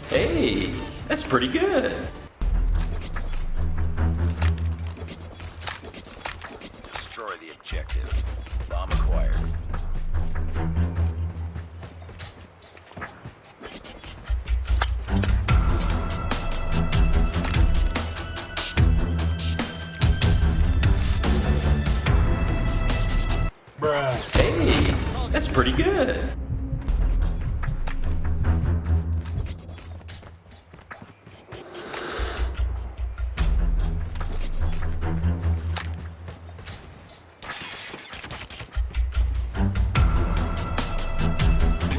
Hey, that's pretty good. Destroy the objective. Bomb acquired. Hey, that's pretty good.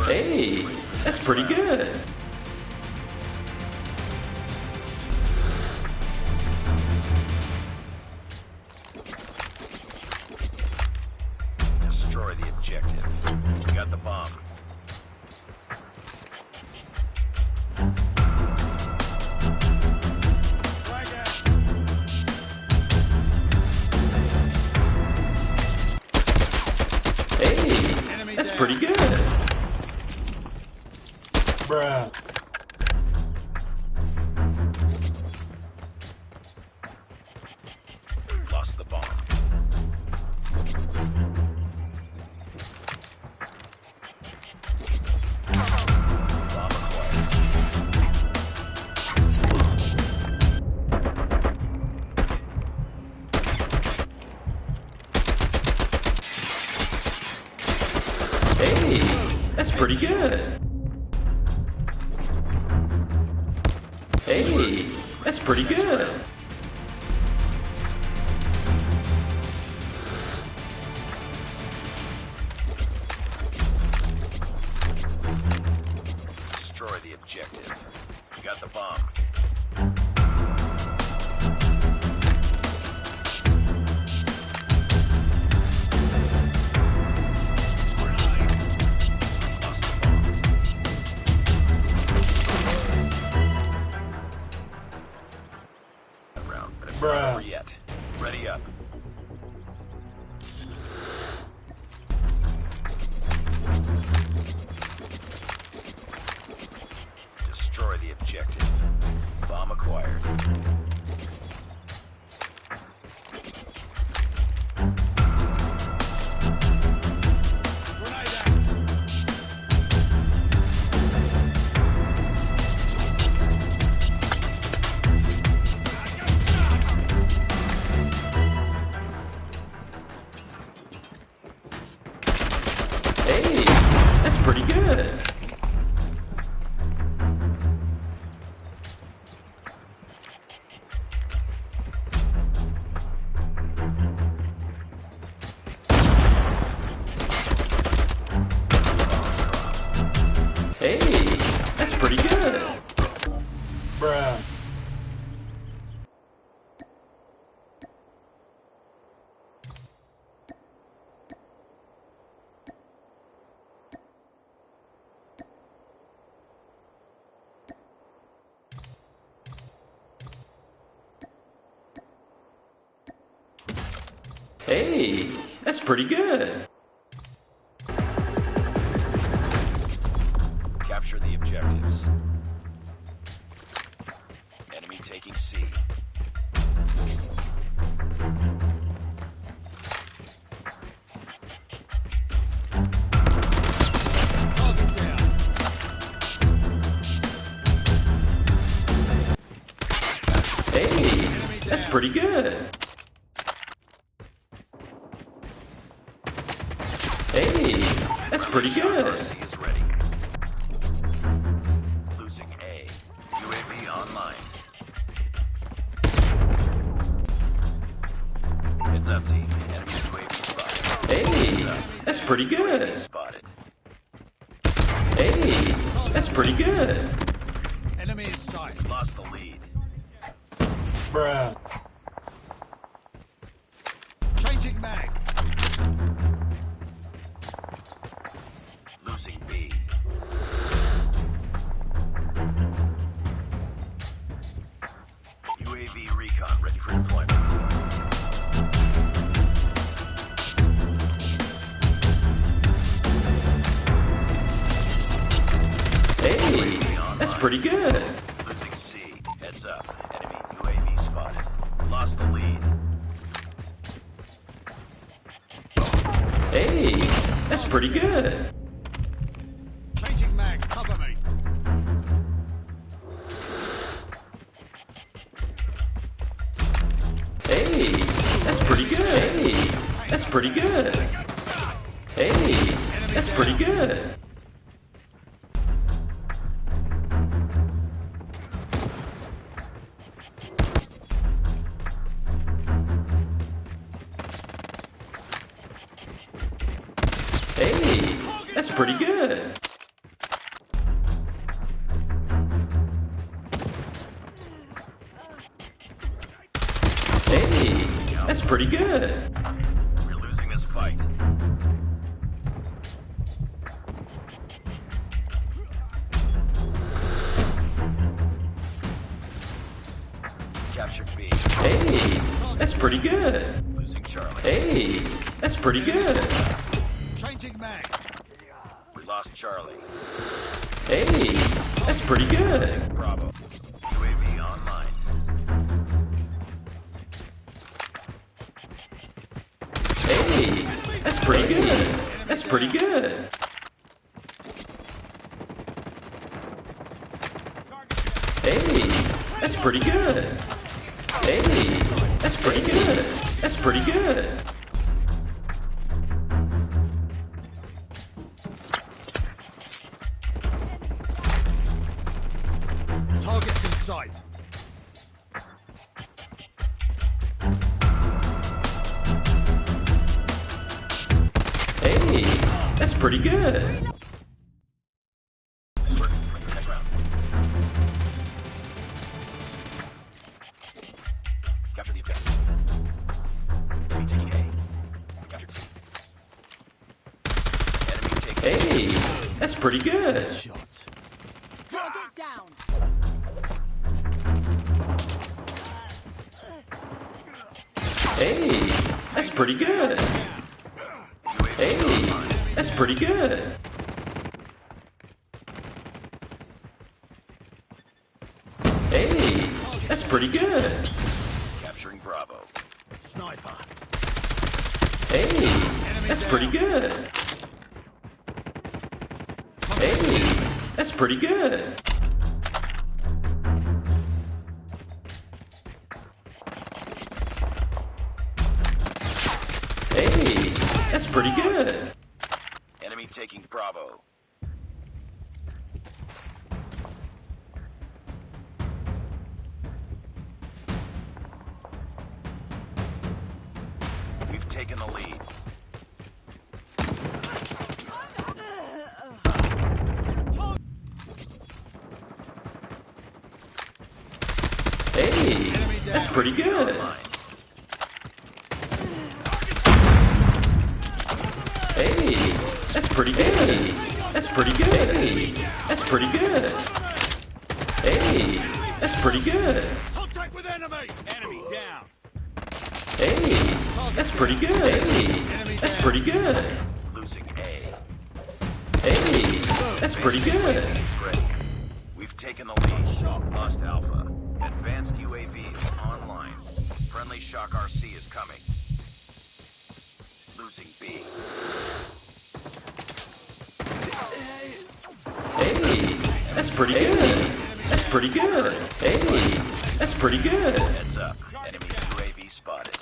Hey, that's pretty good. Destroy the objective. We got the bomb. Hey, that's pretty good. Bruh. Lost the bomb. Bomb acquired. Hey, that's pretty good. Hey, that's pretty good. Destroy the objective. We got the bomb. Lost the bomb. Round, but it's not Bruh. over yet. Ready up. Destroy the objective. Bomb acquired. Hey, that's pretty good. Hey, that's pretty good. Bruh. Hey, that's pretty good. Capture the objectives. Enemy taking C. Hey, that's pretty good. Hey, that's pretty good. C is ready. Losing A. UAV online. Heads up, team. Enemy UAV spotted. Hey, that's pretty good. Spotted. Hey, that's pretty good. Enemy in sight. Lost the lead. Bruh. Changing mag. Losing B. UAV recon ready for deployment. Hey, that's pretty pretty good. Losing C. Heads up. Enemy UAV spotted. Lost the lead. Hey, that's pretty good. Changing mag. Cover me. Hey, that's pretty good. Hey, that's pretty good. Hey, that's pretty good. Hey, that's pretty good. Hey, that's pretty good. We're losing this fight. Captured B. Hey, that's pretty good. Losing Charlie. Hey, that's pretty good. Changing mag. We lost Charlie. Hey, that's pretty good. Bravo. UAV online. Hey, that's pretty good. That's pretty good. Hey, that's pretty good. Hey, that's pretty good. That's pretty good. Targets in sight. Hey, that's pretty good. Nice work. Ready for next round. Capture the objectives. Enemy taking A. We captured C. Enemy taking Hey, that's pretty good. Shots. Target down. Hey, that's pretty good. Hey, that's pretty good. Hey, that's pretty good. capturing Bravo. Sniper. Hey, that's pretty good. Hey, that's pretty good. Hey, that's pretty good. Enemy taking Bravo. We've taken the lead. Hey, that's pretty good. Online. Hey, that's pretty good. That's pretty good. Hey, that's pretty good. Hey, that's pretty good. Contact with enemy. Enemy down. Hey, that's pretty good. Hey, that's pretty good. Losing A. Hey, that's pretty good. Team's ready. We've taken the lead. Shock lost Alpha. Advanced UAV is online. Friendly Shock RC is coming. Losing B. Hey, that's pretty good. That's pretty good. Hey, that's pretty good. Heads up. Enemy UAV spotted.